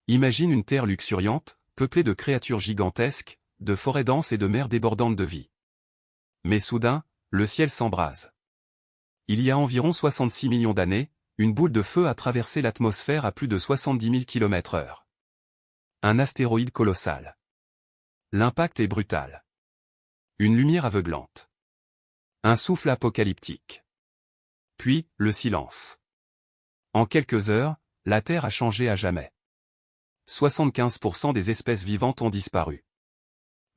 Imagine une terre luxuriante, peuplée de créatures gigantesques, de forêts denses et de mers débordantes de vie. Mais soudain, le ciel s'embrase. Il y a environ 66 millions d'années, une boule de feu a traversé l'atmosphère à plus de 70 000 km/h. Un astéroïde colossal. L'impact est brutal. Une lumière aveuglante. Un souffle apocalyptique. Puis, le silence. En quelques heures, la Terre a changé à jamais. 75% des espèces vivantes ont disparu.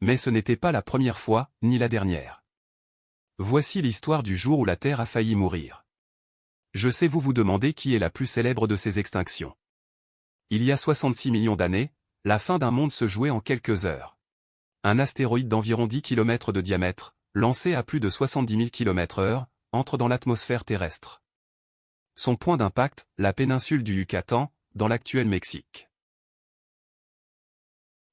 Mais ce n'était pas la première fois, ni la dernière. Voici l'histoire du jour où la Terre a failli mourir. Je sais vous demandez qui est la plus célèbre de ces extinctions. Il y a 66 millions d'années, la fin d'un monde se jouait en quelques heures. Un astéroïde d'environ 10 km de diamètre, lancé à plus de 70 000 km/h, entre dans l'atmosphère terrestre. Son point d'impact, la péninsule du Yucatan, dans l'actuel Mexique.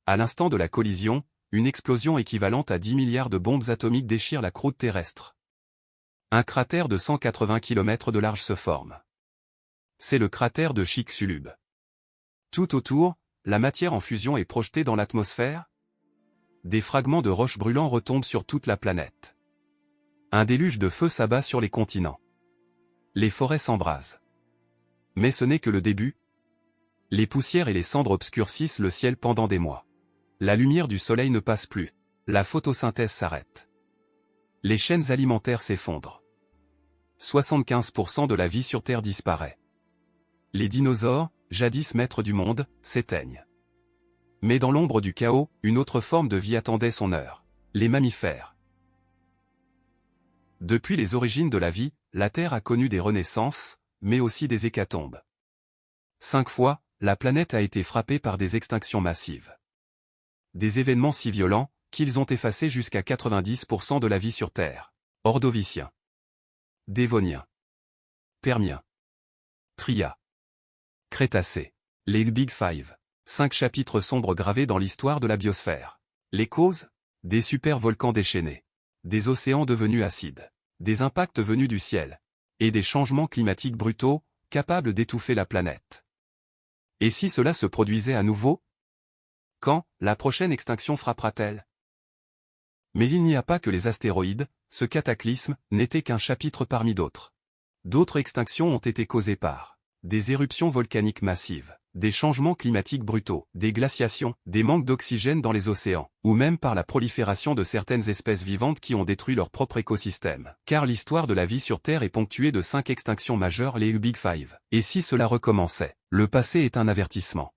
À l'instant de la collision, une explosion équivalente à 10 milliards de bombes atomiques déchire la croûte terrestre. Un cratère de 180 km de large se forme. C'est le cratère de Chicxulub. Tout autour, la matière en fusion est projetée dans l'atmosphère. Des fragments de roches brûlants retombent sur toute la planète. Un déluge de feu s'abat sur les continents. Les forêts s'embrasent. Mais ce n'est que le début. Les poussières et les cendres obscurcissent le ciel pendant des mois. La lumière du soleil ne passe plus. La photosynthèse s'arrête. Les chaînes alimentaires s'effondrent. 75% de la vie sur Terre disparaît. Les dinosaures, jadis maîtres du monde, s'éteignent. Mais dans l'ombre du chaos, une autre forme de vie attendait son heure. Les mammifères. Depuis les origines de la vie, la Terre a connu des renaissances, mais aussi des hécatombes. 5 fois, la planète a été frappée par des extinctions massives. Des événements si violents, qu'ils ont effacé jusqu'à 90% de la vie sur Terre. Ordovicien. Dévonien. Permien. Tria. Crétacé. Les Big Five. 5 chapitres sombres gravés dans l'histoire de la biosphère. Les causes? Des supervolcans déchaînés. Des océans devenus acides. Des impacts venus du ciel. Et des changements climatiques brutaux, capables d'étouffer la planète. Et si cela se produisait à nouveau? Quand la prochaine extinction frappera-t-elle? Mais il n'y a pas que les astéroïdes, ce cataclysme n'était qu'un chapitre parmi d'autres. D'autres extinctions ont été causées par des éruptions volcaniques massives, des changements climatiques brutaux, des glaciations, des manques d'oxygène dans les océans, ou même par la prolifération de certaines espèces vivantes qui ont détruit leur propre écosystème. Car l'histoire de la vie sur Terre est ponctuée de 5 extinctions majeures, les Big Five. Et si cela recommençait? Le passé est un avertissement.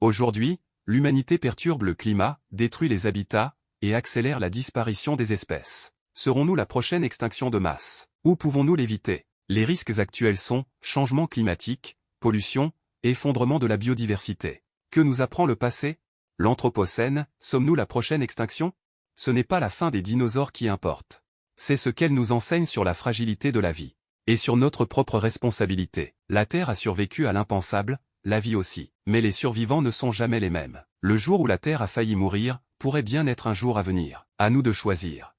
Aujourd'hui, l'humanité perturbe le climat, détruit les habitats, et accélère la disparition des espèces. Serons-nous la prochaine extinction de masse? Ou pouvons-nous l'éviter? Les risques actuels sont changement climatique, pollution, effondrement de la biodiversité. Que nous apprend le passé? L'Anthropocène, sommes-nous la prochaine extinction? Ce n'est pas la fin des dinosaures qui importe. C'est ce qu'elle nous enseigne sur la fragilité de la vie. Et sur notre propre responsabilité. La Terre a survécu à l'impensable, la vie aussi. Mais les survivants ne sont jamais les mêmes. Le jour où la Terre a failli mourir, pourrait bien être un jour à venir. À nous de choisir.